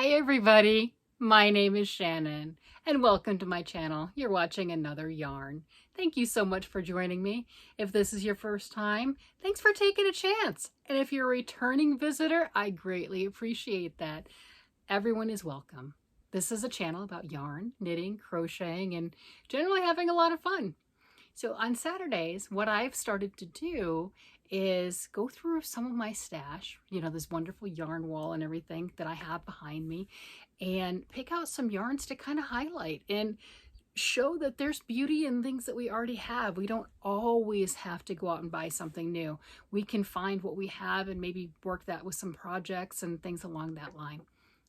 Hi everybody, my name is Shannon and welcome to my channel. You're watching another yarn. Thank you so much for joining me. If this is your first time, thanks for taking a chance. And if you're a returning visitor, I greatly appreciate that. Everyone is welcome. This is a channel about yarn, knitting, crocheting, and generally having a lot of fun. So on Saturdays, what I've started to do is go through some of my stash, this wonderful yarn wall and everything that I have behind me, and pick out some yarns to kind of highlight and show that there's beauty in things that we already have. We don't always have to go out and buy something new. We can find what we have and maybe work that with some projects and things along that line.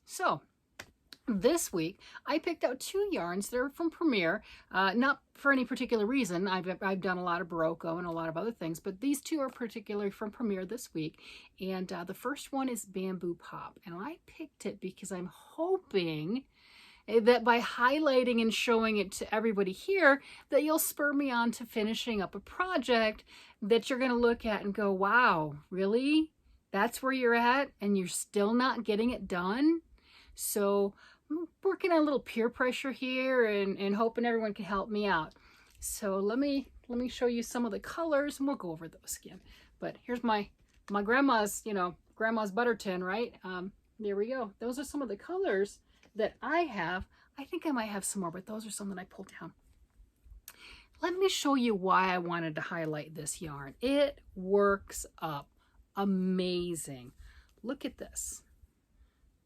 So this week, I picked out two yarns. They're from Premier, not for any particular reason. I've done a lot of Barocco and a lot of other things, but these two are particularly from Premier this week. And the first one is Bamboo Pop. And I picked it because I'm hoping that by highlighting and showing it to everybody here, that you'll spur me on to finishing up a project that you're going to look at and go, wow, really? That's where you're at and you're still not getting it done? So I'm working on a little peer pressure here and hoping everyone can help me out. So let me show you some of the colors and we'll go over those again. But here's my grandma's, grandma's butter tin, right? There we go. Those are some of the colors that I have. I think I might have some more, but those are some that I pulled down. Let me show you why I wanted to highlight this yarn. It works up amazing. Look at this.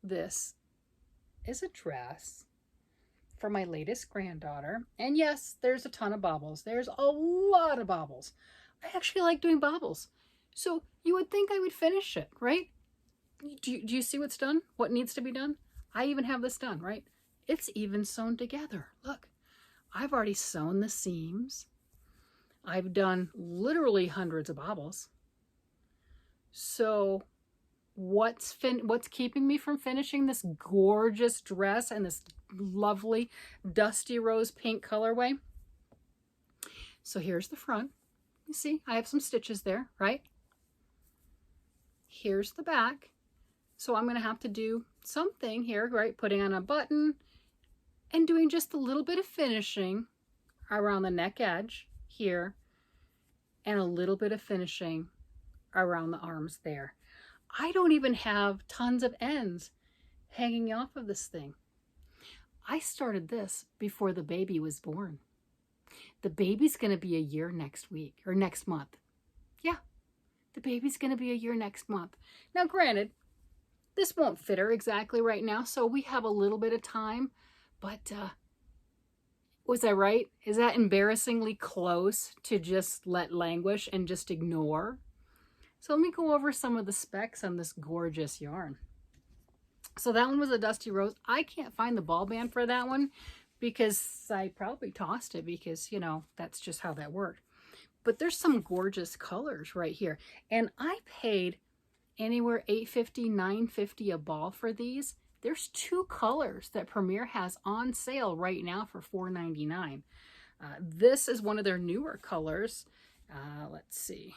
This is a dress for my latest granddaughter. And yes, there's a ton of baubles. There's a lot of baubles. I actually like doing baubles. So you would think I would finish it, right? Do you see what's done? What needs to be done? I even have this done, right? It's even sewn together. Look, I've already sewn the seams. I've done literally hundreds of baubles. So what's keeping me from finishing this gorgeous dress and this lovely dusty rose pink colorway? So here's the front. You see, I have some stitches there, right? Here's the back. So I'm going to have to do something here, right? Putting on a button and doing just a little bit of finishing around the neck edge here and a little bit of finishing around the arms there. I don't even have tons of ends hanging off of this thing. I started this before the baby was born. The baby's going to be a year next week or next month. Yeah, the baby's going to be a year next month. Now, granted, this won't fit her exactly right now, so we have a little bit of time, but was I right? Is that embarrassingly close to just let languish and just ignore? So let me go over some of the specs on this gorgeous yarn. So that one was a dusty rose. I can't find the ball band for that one because I probably tossed it because, that's just how that worked. But there's some gorgeous colors right here. And I paid anywhere $8.50, $9.50 a ball for these. There's two colors that Premier has on sale right now for $4.99. This is one of their newer colors. Let's see.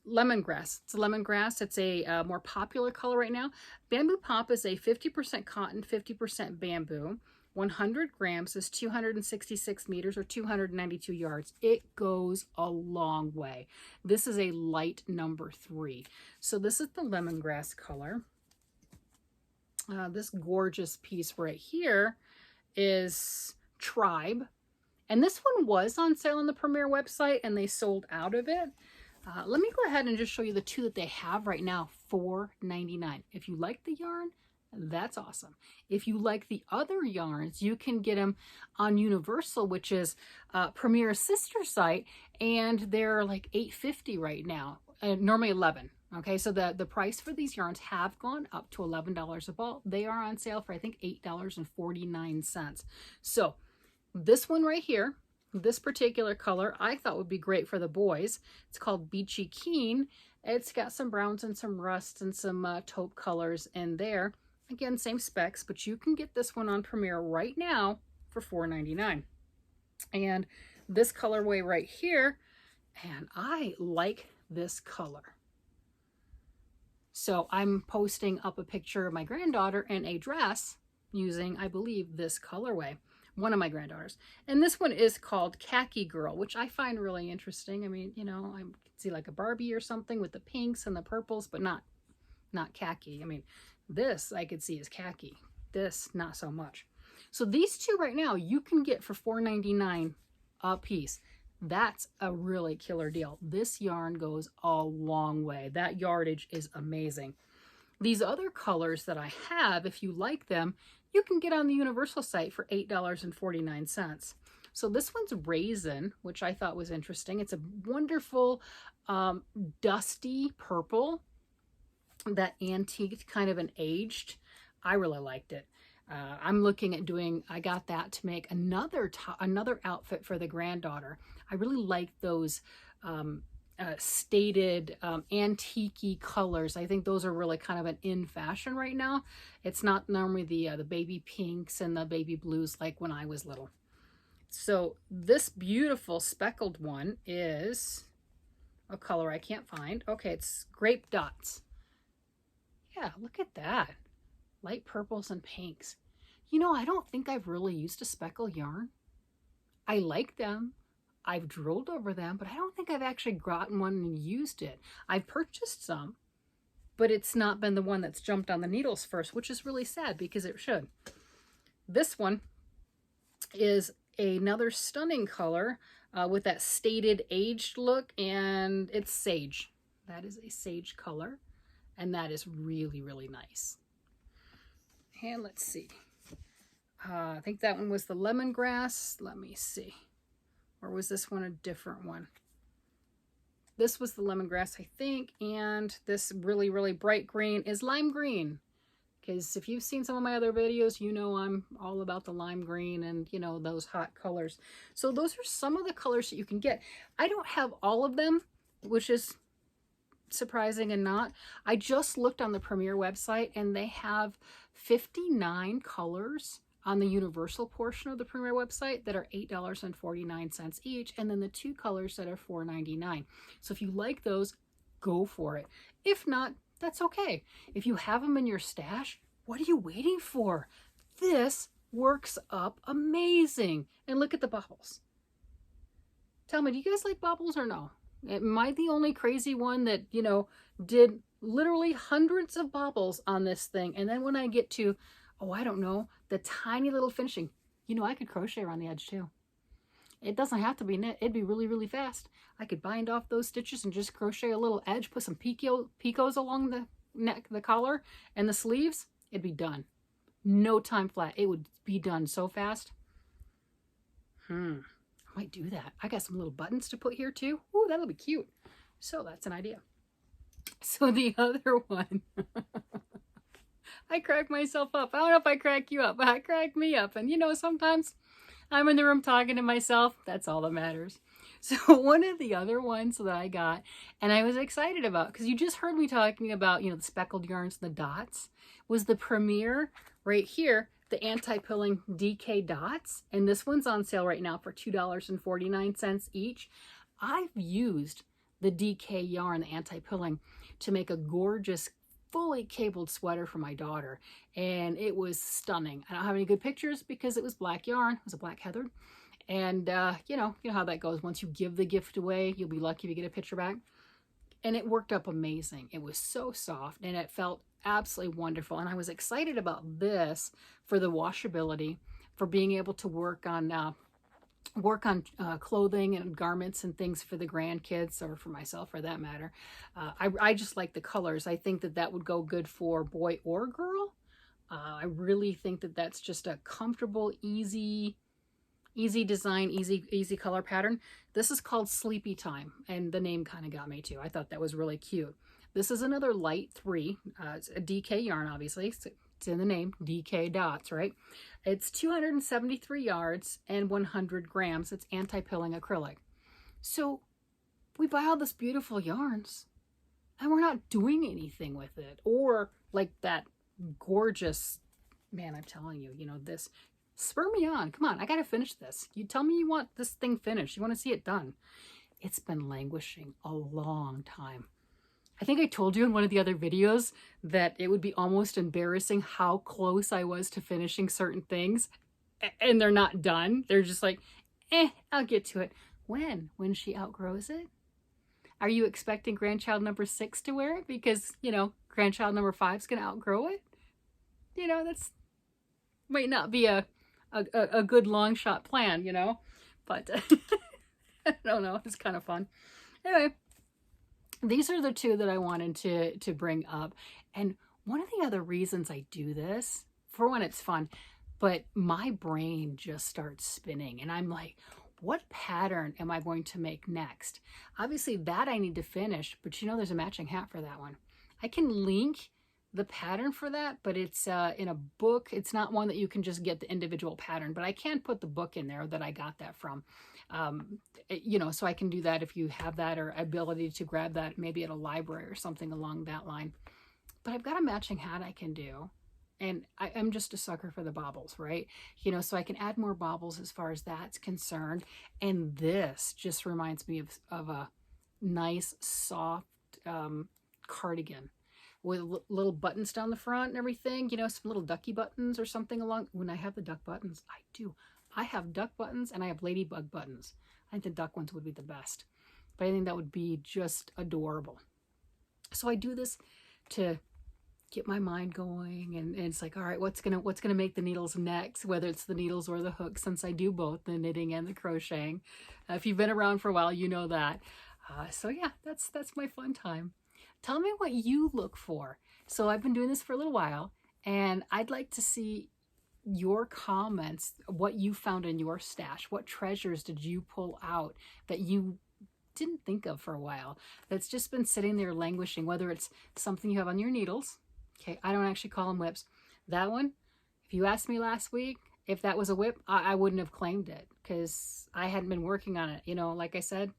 Lemongrass. It's a lemongrass. It's a more popular color right now. Bamboo Pop is a 50% cotton, 50% bamboo. 100 grams is 266 meters or 292 yards. It goes a long way. This is a light number 3. So this is the lemongrass color. This gorgeous piece right here is Tribe. And this one was on sale on the Premier website and they sold out of it. Let me go ahead and just show you the two that they have right now, $4.99. If you like the yarn, that's awesome. If you like the other yarns, you can get them on Universal, which is Premier's sister site, and they're like $8.50 right now, normally $11. Okay, so the price for these yarns have gone up to $11 a ball. They are on sale for, I think, $8.49. So this one right here, this particular color, I thought would be great for the boys. It's called Beachy Keen. It's got some browns and some rusts and some taupe colors in there. Again, same specs, but you can get this one on Premier right now for $4.99. And this colorway right here, and I like this color. So I'm posting up a picture of my granddaughter in a dress using, I believe, this colorway. One of my granddaughters. And this one is called Khaki Girl, which I find really interesting. I mean, you know, I can see like a Barbie or something with the pinks and the purples, but not khaki. I mean, this I could see as khaki. This, not so much. So these two right now you can get for $4.99 a piece. That's a really killer deal. This yarn goes a long way. That yardage is amazing. These other colors that I have, if you like them, you can get on the Universal site for $8.49. So this one's Raisin, which I thought was interesting. It's a wonderful dusty purple, that antique kind of an aged. I really liked it. I'm looking at doing, I got that to make another outfit for the granddaughter. I really like those stated antique colors. I think those are really kind of an in fashion right now. It's not normally the baby pinks and the baby blues like when I was little. So this beautiful speckled one is a color I can't find. Okay, it's Grape Dots. Yeah, look at that. Light purples and pinks. You know, I don't think I've really used a speckle yarn. I like them. I've drooled over them, but I don't think I've actually gotten one and used it. I've purchased some, but it's not been the one that's jumped on the needles first, which is really sad because it should. This one is another stunning color with that stated aged look, and it's sage. That is a sage color, and that is really, really nice. And let's see. I think that one was the lemongrass. Let me see. Or was this one a different one? This was the lemongrass, I think. And this really, really bright green is lime green. Because if you've seen some of my other videos, you know I'm all about the lime green and, you know, those hot colors. So those are some of the colors that you can get. I don't have all of them, which is surprising and not. I just looked on the Premier website and they have 59 colors on the Universal portion of the Premier website that are $8.49 each, and then the two colors that are $4.99. So if you like those, go for it. If not, that's okay. If you have them in your stash, what are you waiting for? This works up amazing. And look at the bubbles. Tell me, do you guys like bubbles or no? Am I the only crazy one that, you know, did literally hundreds of bobbles on this thing? And then when I get to, oh, I don't know, the tiny little finishing, you know, I could crochet around the edge too. It doesn't have to be knit. It'd be really, really fast. I could bind off those stitches and just crochet a little edge, put some picos along the neck, the collar, and the sleeves. It'd be done. No time flat. It would be done so fast. I might do that. I got some little buttons to put here too. Ooh, that'll be cute. So that's an idea. So the other one, I crack myself up. I don't know if I crack you up, but I crack me up. And you know, sometimes I'm in the room talking to myself. That's all that matters. So one of the other ones that I got and I was excited about, because you just heard me talking about, you know, the speckled yarns, the dots, was the Premier right here, the anti-pilling DK dots. And this one's on sale right now for $2.49 each. I've used the DK yarn, the anti-pilling, to make a gorgeous fully cabled sweater for my daughter, and it was stunning. I don't have any good pictures because it was black yarn. It was a black heather, and you know how that goes. Once you give the gift away, you'll be lucky if you get a picture back. And it worked up amazing. It was so soft and it felt absolutely wonderful, and I was excited about this for the washability, for being able to work on clothing and garments and things for the grandkids, or for myself for that matter. I just like the colors. I think that that would go good for boy or girl. I really think that that's just a comfortable, easy design, easy color pattern. This is called Sleepy Time, and the name kind of got me too. I thought that was really cute. This is another light 3. It's a DK yarn, obviously. It's in the name, DK dots, right? It's 273 yards and 100 grams. It's anti-pilling acrylic. So we buy all this beautiful yarns and we're not doing anything with it. Or like that gorgeous, man, I'm telling you, you know, this, spur me on. Come on, I got to finish this. You tell me you want this thing finished. You want to see it done. It's been languishing a long time. I think I told you in one of the other videos that it would be almost embarrassing how close I was to finishing certain things, and they're not done. They're just like, I'll get to it. When she outgrows it? Are you expecting grandchild number 6 to wear it? Because, you know, grandchild number 5 is going to outgrow it? You know, that's might not be a good long shot plan, you know? But I don't know. It's kind of fun. Anyway, these are the two that I wanted to bring up. And one of the other reasons I do this, for one, it's fun, but my brain just starts spinning and I'm like, what pattern am I going to make next? Obviously that I need to finish, but you know, there's a matching hat for that one. I can link the pattern for that, but it's in a book. It's not one that you can just get the individual pattern, but I can put the book in there that I got that from. You know, so I can do that if you have that or ability to grab that maybe at a library or something along that line. But I've got a matching hat I can do. And I'm just a sucker for the baubles, right? You know, so I can add more baubles as far as that's concerned. And this just reminds me of a nice, soft cardigan with little buttons down the front and everything, you know, some little ducky buttons or something along. When I have the duck buttons, I do. I have duck buttons and I have ladybug buttons. I think the duck ones would be the best. But I think that would be just adorable. So I do this to get my mind going, and it's like, all right, what's gonna make the needles next, whether it's the needles or the hooks, since I do both the knitting and the crocheting. If you've been around for a while, you know that. So yeah, that's my fun time. Tell me what you look for. So I've been doing this for a little while, and I'd like to see your comments, what you found in your stash. What treasures did you pull out that you didn't think of for a while, that's just been sitting there languishing, whether it's something you have on your needles. Okay, I don't actually call them whips. That one, if you asked me last week if that was a whip, I wouldn't have claimed it because I hadn't been working on it. You know, like I said,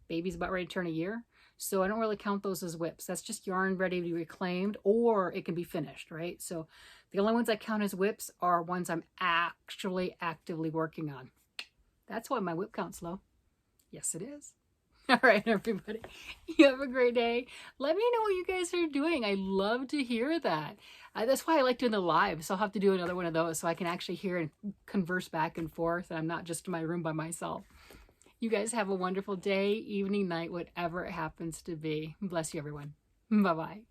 baby's about ready to turn a year. So I don't really count those as whips. That's just yarn ready to be reclaimed, or it can be finished, right? So the only ones I count as whips are ones I'm actually actively working on. That's why my whip count's low. Yes, it is. All right, everybody, you have a great day. Let me know what you guys are doing. I love to hear that. That's why I like doing the live. So I'll have to do another one of those so I can actually hear and converse back and forth. And I'm not just in my room by myself. You guys have a wonderful day, evening, night, whatever it happens to be. Bless you, everyone. Bye-bye.